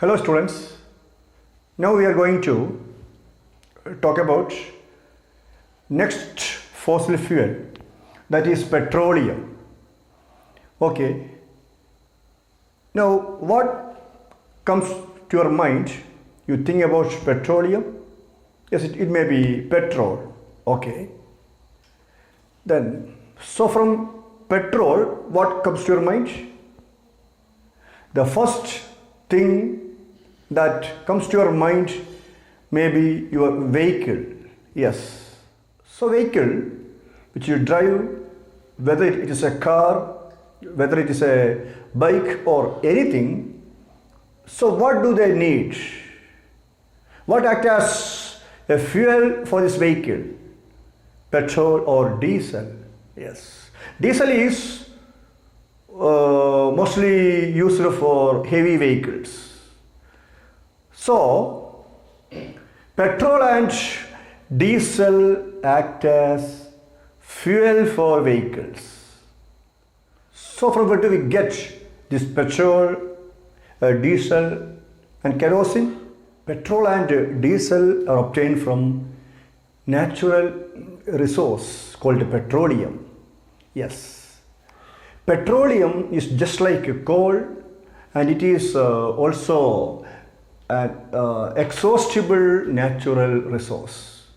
Hello students, now we are going to talk about next fossil fuel, that is petroleum. Okay, now what comes to your mind? You think about petroleum? Yes, it may be petrol. Okay, then so from petrol what comes to your mind? The first thing that comes to your mind may be your vehicle. Yes, so vehicle which you drive, whether it is a car, whether it is a bike or anything, so what do they need? What acts as a fuel for this vehicle? Petrol or diesel? Yes, diesel is mostly used for heavy vehicles. So, petrol and diesel act as fuel for vehicles. So, from where do we get this petrol, diesel and kerosene? Petrol and diesel are obtained from natural resource called petroleum. Yes, petroleum is just like coal, and it is also an exhaustible natural resource.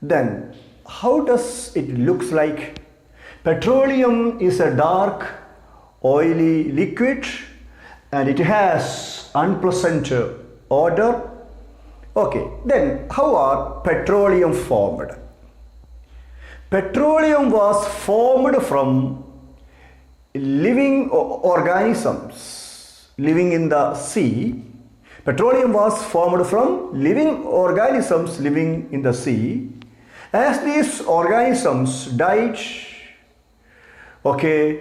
Then how does it looks like? Petroleum is a dark oily liquid and it has unpleasant odor. Okay, then how are petroleum formed? Petroleum was formed from living organisms living in the sea. Petroleum was formed from living organisms living in the sea. As these organisms died, okay,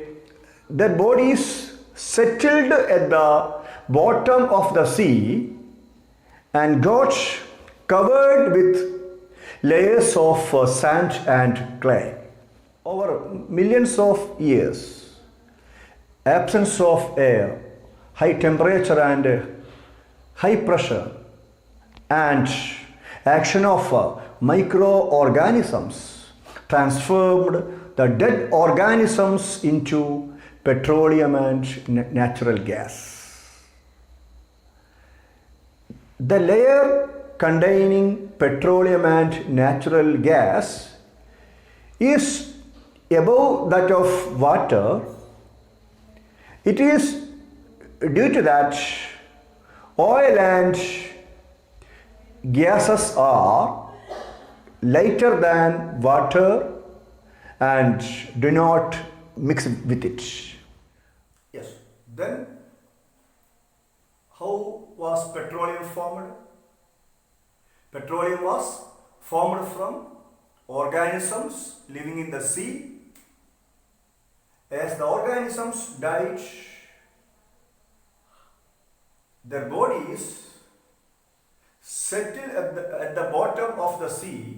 their bodies settled at the bottom of the sea and got covered with layers of sand and clay. Over millions of years, absence of air, high temperature and high pressure and action of microorganisms transformed the dead organisms into petroleum and natural gas. The layer containing petroleum and natural gas is above that of water. It is due to that oil and gases are lighter than water and do not mix with it. Yes, then how was petroleum formed? Petroleum was formed from organisms living in the sea. As the organisms died, their bodies settle at the bottom of the sea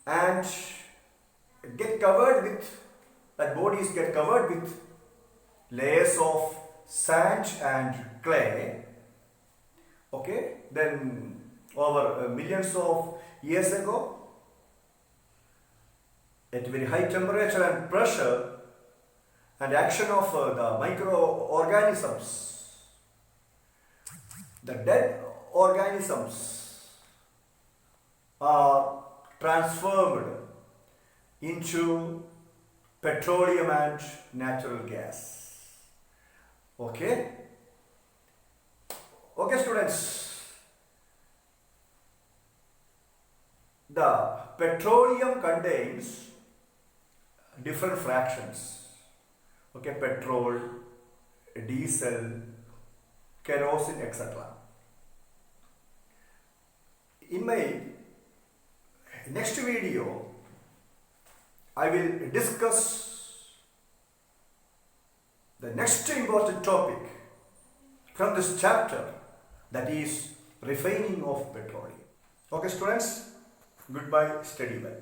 and get covered with, that bodies get covered with layers of sand and clay. Okay, then over millions of years ago, at very high temperature and pressure and action of the microorganisms, the dead organisms are transformed into petroleum and natural gas. Okay? Okay, students. The petroleum contains different fractions. Okay, petrol, diesel, kerosene, etc. In my next video, I will discuss the next important topic from this chapter, that is refining of petroleum. Okay students, goodbye, study well.